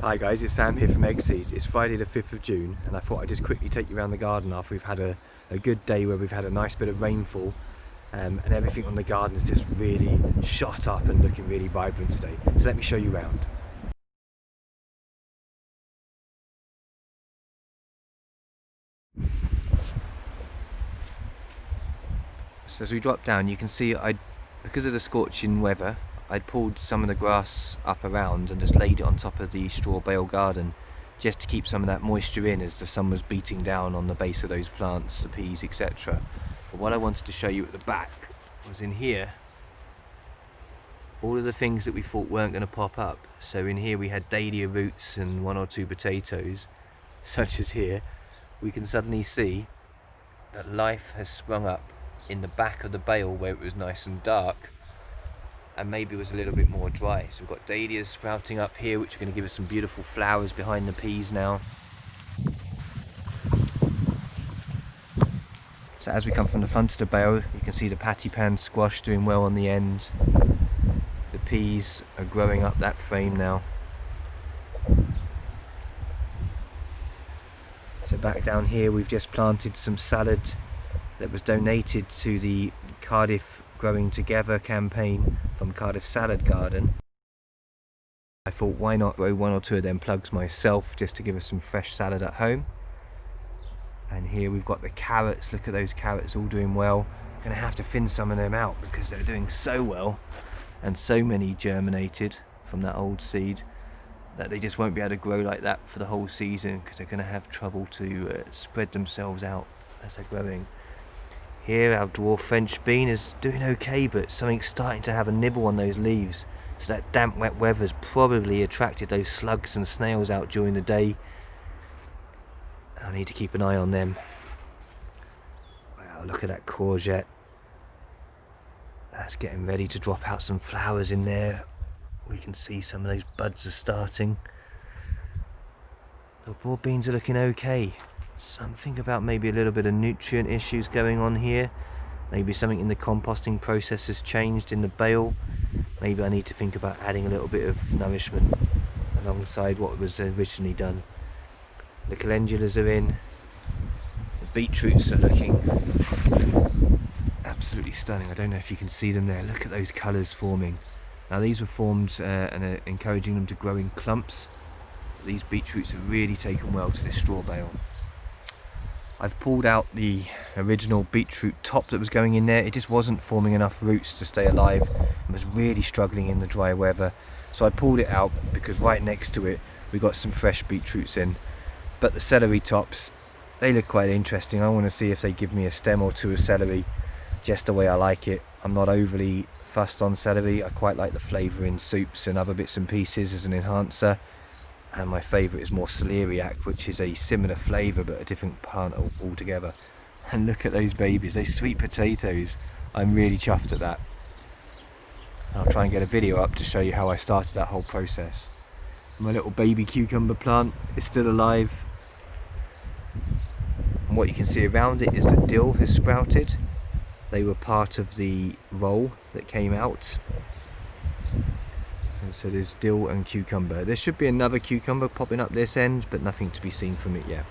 Hi guys, it's Sam here from EggSeeds. It's Friday the 5th of June and I thought I'd just quickly take you around the garden after we've had a good day where we've had a nice bit of rainfall and everything on the garden is just really shot up and looking really vibrant today. So let me show you around. So as we drop down you can see because of the scorching weather I'd pulled some of the grass up around and just laid it on top of the straw bale garden just to keep some of that moisture in as the sun was beating down on the base of those plants, the peas, etc. But what I wanted to show you at the back was in here all of the things that we thought weren't going to pop up. So in here we had dahlia roots and one or two potatoes, such as here. We can suddenly see that life has sprung up in the back of the bale where it was nice and dark and maybe it was a little bit more dry. So we've got dahlias sprouting up here which are going to give us some beautiful flowers behind the peas now. So as we come from the front of the bale you can see the patty pan squash doing well on the end. The peas are growing up that frame now. So back down here we've just planted some salad that was donated to the Cardiff Growing Together campaign from Cardiff Salad Garden. I thought why not grow one or two of them plugs myself just to give us some fresh salad at home. And here we've got the carrots. Look at those carrots all doing well. I'm going to have to thin some of them out because they're doing so well and so many germinated from that old seed that they just won't be able to grow like that for the whole season because they're going to have trouble to spread themselves out as they're growing. Here our dwarf French bean is doing okay, but something's starting to have a nibble on those leaves. So that damp wet weather's probably attracted those slugs and snails out during the day. I need to keep an eye on them. Wow, look at that courgette. That's getting ready to drop out some flowers in there. We can see some of those buds are starting. The broad beans are looking okay. Something about maybe a little bit of nutrient issues going on here. Maybe something in the composting process has changed in the bale. Maybe I need to think about adding a little bit of nourishment alongside what was originally done. The calendulas are in. The beetroots are looking absolutely stunning. I don't know if you can see them there. Look at those colours forming. Now these were formed and encouraging them to grow in clumps. These beetroots have really taken well to this straw bale. I've pulled out the original beetroot top that was going in there. It just wasn't forming enough roots to stay alive and was really struggling in the dry weather. So I pulled it out because right next to it we got some fresh beetroots in. But the celery tops, they look quite interesting. I want to see if they give me a stem or two of celery just the way I like it. I'm not overly fussed on celery. I quite like the flavour in soups and other bits and pieces as an enhancer. And my favourite is more celeriac, which is a similar flavour but a different plant altogether. And look at those babies, those sweet potatoes. I'm really chuffed at that. I'll try and get a video up to show you how I started that whole process. My little baby cucumber plant is still alive. And what you can see around it is the dill has sprouted. They were part of the roll that came out. And so there's dill and cucumber. There should be another cucumber popping up this end, but nothing to be seen from it yet.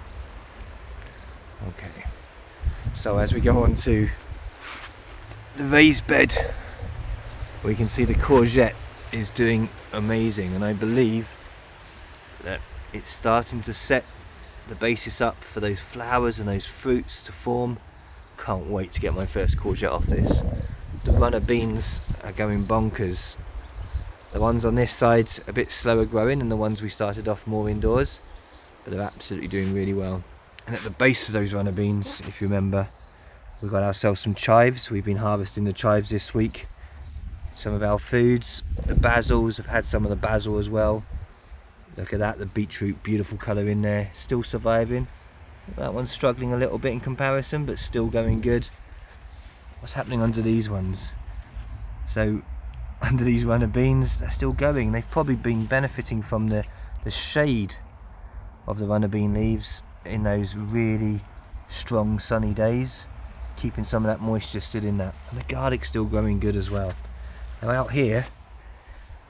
Okay. So as we go on to the raised bed, we can see the courgette is doing amazing, and I believe that it's starting to set the basis up for those flowers and those fruits to form. Can't wait to get my first courgette off this. The runner beans are going bonkers. The ones on this side a bit slower growing than the ones we started off more indoors, but they're absolutely doing really well. And at the base of those runner beans, if you remember, we've got ourselves some chives. We've been harvesting the chives this week. Some of our foods, the basils, have had some of the basil as well. Look at that, the beetroot, beautiful colour in there, still surviving. That one's struggling a little bit in comparison, but still going good. What's happening under these ones? So under these runner beans, they're still going. They've probably been benefiting from the shade of the runner bean leaves in those really strong sunny days, keeping some of that moisture still in that. And the garlic's still growing good as well. Now out here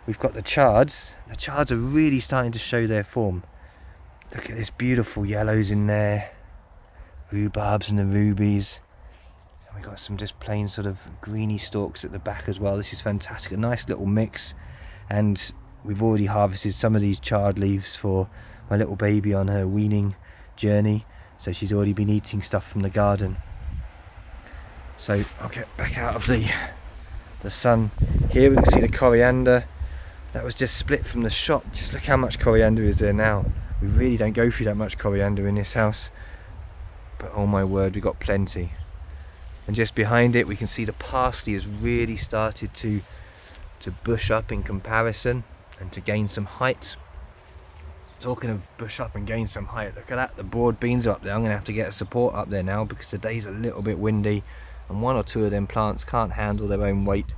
we've got the chards. The chards are really starting to show their form. Look at this beautiful yellows in there, rhubarbs and the rubies. And we've got some just plain sort of greeny stalks at the back as well. This is fantastic, a nice little mix. And we've already harvested some of these chard leaves for my little baby on her weaning journey. So she's already been eating stuff from the garden. So I'll get back out of the sun. Here we can see the coriander. That was just split from the shop. Just look how much coriander is there now. We really don't go through that much coriander in this house. But oh my word, we've got plenty. And just behind it we can see the parsley has really started to bush up in comparison and to gain some height. Talking of bush up and gain some height, look at that, the broad beans are up there. I'm going to have to get a support up there now because the day's a little bit windy and one or two of them plants can't handle their own weight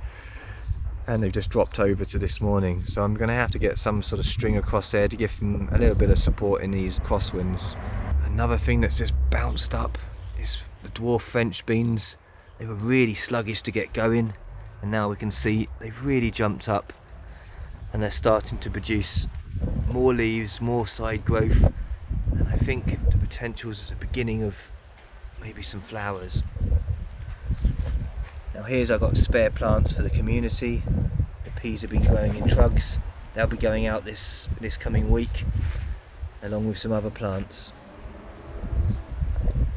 and they've just dropped over to this morning. So I'm going to have to get some sort of string across there to give them a little bit of support in these crosswinds. Another thing that's just bounced up is the dwarf French beans. They were really sluggish to get going and now we can see they've really jumped up and they're starting to produce more leaves, more side growth, and I think the potential is the beginning of maybe some flowers. Now here's I've got spare plants for the community. The peas have been growing in trugs. They'll be going out this coming week along with some other plants.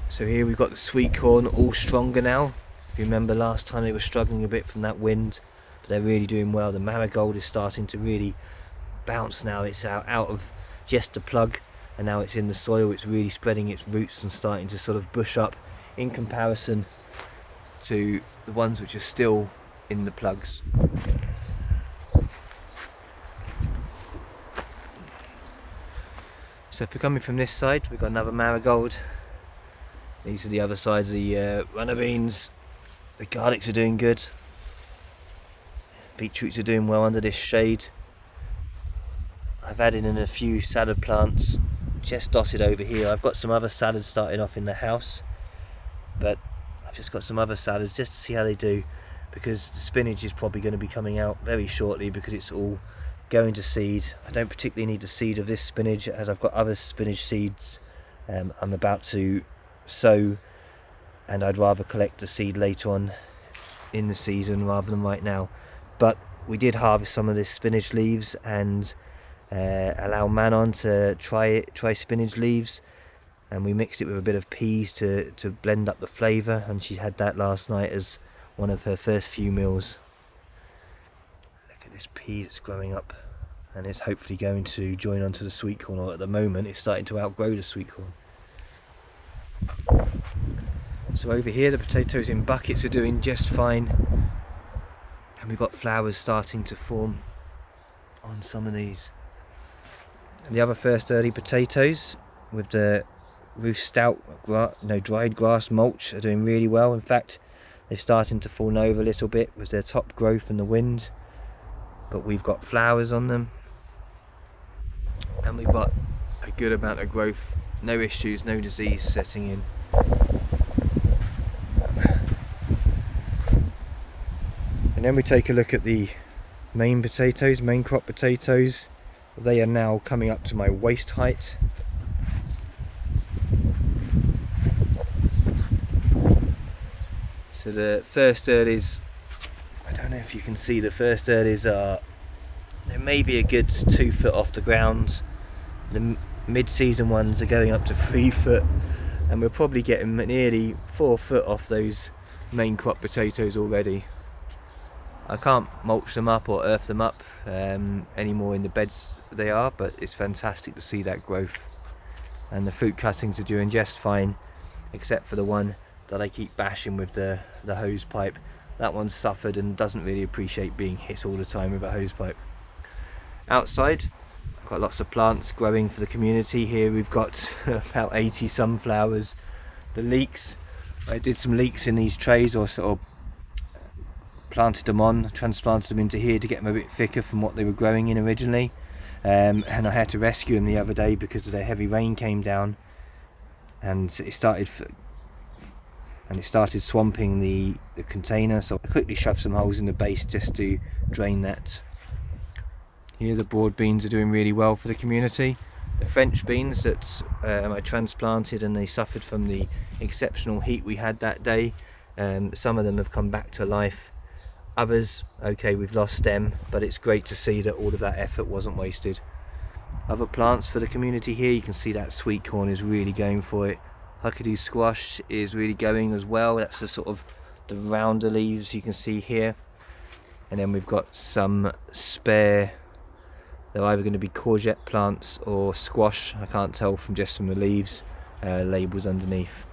So here we've got the sweet corn all stronger now. If you remember last time they were struggling a bit from that wind, but they're really doing well. The marigold is starting to really bounce now. It's out of just the plug and now it's in the soil. It's really spreading its roots and starting to sort of bush up in comparison to the ones which are still in the plugs. So if we're coming from this side, we've got another marigold. These are the other sides of the runner beans. The garlics are doing good. Beetroots are doing well under this shade. I've added in a few salad plants just dotted over here. I've got some other salads starting off in the house, but I've just got some other salads just to see how they do, because the spinach is probably going to be coming out very shortly because it's all going to seed. I don't particularly need the seed of this spinach as I've got other spinach seeds I'm about to sow, and I'd rather collect the seed later on in the season rather than right now. But we did harvest some of this spinach leaves and allow Manon to try spinach leaves, and we mixed it with a bit of peas to blend up the flavour, and she had that last night as one of her first few meals. Look at this pea that's growing up and it's hopefully going to join onto the sweet corn, or at the moment it's starting to outgrow the sweet corn. So over here the potatoes in buckets are doing just fine, and we've got flowers starting to form on some of these. And the other first early potatoes with the Ruth stout dried grass mulch are doing really well. In fact, they're starting to fall over a little bit with their top growth and the wind, but we've got flowers on them and we've got a good amount of growth, no issues, no disease setting in. And then we take a look at the main crop potatoes. They are now coming up to my waist height. So the first earlies, I don't know if you can see, the first earlies are, they're maybe a good 2 foot off the ground. The mid-season ones are going up to 3 foot, and we're probably getting nearly 4 foot off those main crop potatoes already. I can't mulch them up or earth them up anymore in the beds they are, but it's fantastic to see that growth. And the fruit cuttings are doing just fine, except for the one that I keep bashing with the hose pipe. That one's suffered and doesn't really appreciate being hit all the time with a hose pipe. Outside, I've got lots of plants growing for the community. Here we've got about 80 sunflowers. The leeks, I did some leeks in these trays, or sort of planted them on, transplanted them into here to get them a bit thicker from what they were growing in originally, and I had to rescue them the other day because of the heavy rain came down and it started swamping the container, so I quickly shoved some holes in the base just to drain that Here the broad beans are doing really well for the community. The French beans that I transplanted, and they suffered from the exceptional heat we had that day. Some of them have come back to life. Others, okay, we've lost them, but it's great to see that all of that effort wasn't wasted. Other plants for the community here, you can see that sweet corn is really going for it. Huckadoo squash is really going as well. That's the sort of the rounder leaves you can see here. And then we've got some spare, they're either going to be courgette plants or squash, I can't tell from just from the leaves, labels underneath.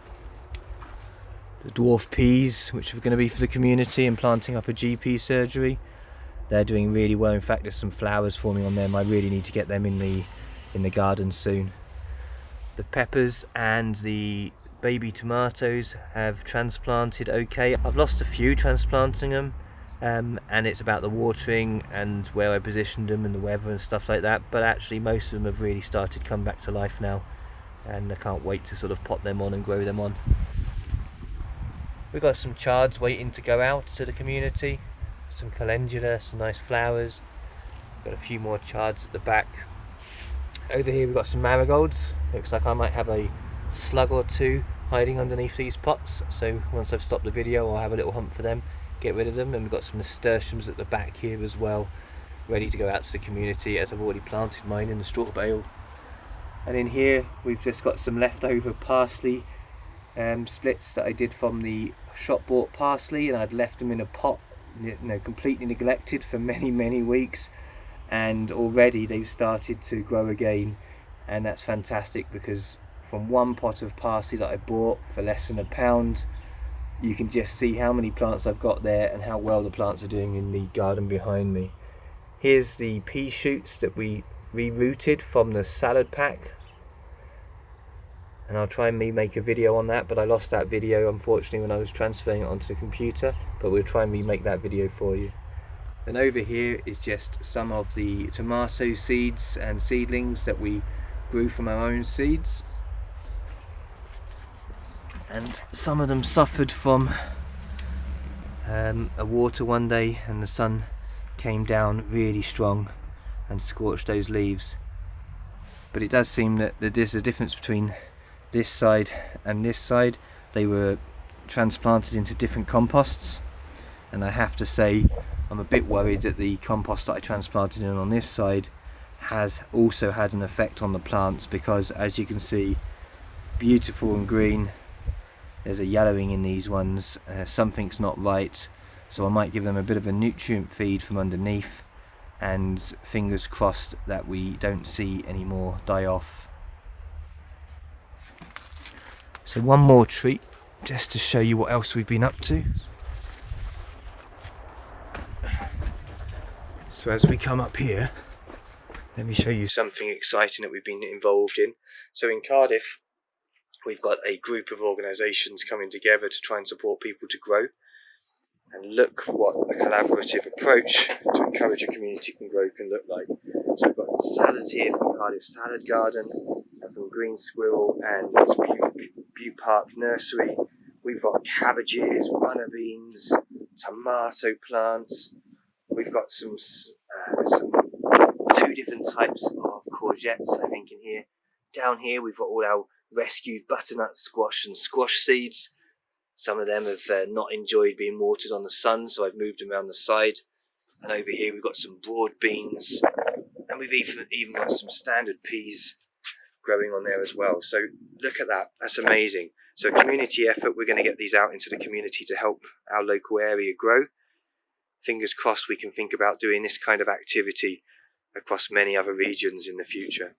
The dwarf peas, which are going to be for the community and planting up a GP surgery, they're doing really well. In fact, there's some flowers forming on them. I really need to get them in the garden soon. The peppers and the baby tomatoes have transplanted okay. I've lost a few transplanting them, and it's about the watering and where I positioned them and the weather and stuff like that, but actually most of them have really started to come back to life now, and I can't wait to sort of pot them on and grow them on. We've got some chards waiting to go out to the community, some calendula, some nice flowers. Got a few more chards at the back. Over here we've got some marigolds. Looks like I might have a slug or two hiding underneath these pots, so once I've stopped the video I'll have a little hunt for them, get rid of them. And we've got some nasturtiums at the back here as well, ready to go out to the community, as I've already planted mine in the straw bale. And in here we've just got some leftover parsley splits that I did from the shop bought parsley, and I'd left them in a pot, completely neglected for many weeks, and already they've started to grow again. And that's fantastic, because from one pot of parsley that I bought for less than £1, you can just see how many plants I've got there and how well the plants are doing in the garden behind me. Here's the pea shoots that we rerouted from the salad pack, and I'll try and make a video on that, but I lost that video unfortunately when I was transferring it onto the computer, but we'll try and remake that video for you. And over here is just some of the tomato seeds and seedlings that we grew from our own seeds, and some of them suffered from a water one day, and the sun came down really strong and scorched those leaves. But it does seem that there's a difference between this side and this side. They were transplanted into different composts, and I have to say I'm a bit worried that the compost that I transplanted in on this side has also had an effect on the plants, because as you can see, beautiful and green, there's a yellowing in these ones. Something's not right, so I might give them a bit of a nutrient feed from underneath, and fingers crossed that we don't see any more die off. So one more treat just to show you what else we've been up to. So as we come up here, let me show you something exciting that we've been involved in. So in Cardiff, we've got a group of organisations coming together to try and support people to grow. And look what a collaborative approach to encourage a community can grow can look like. So we've got salads here from Cardiff Salad Garden, and from Green Squirrel and Butte Park Nursery. We've got cabbages, runner beans, tomato plants. We've got some 2 different types of courgettes, I think, in here. Down here we've got all our rescued butternut squash and squash seeds. Some of them have not enjoyed being watered on the sun, so I've moved them around the side. And over here we've got some broad beans, and we've even got some standard peas growing on there as well. So look at that, that's amazing. So community effort, we're going to get these out into the community to help our local area grow. Fingers crossed we can think about doing this kind of activity across many other regions in the future.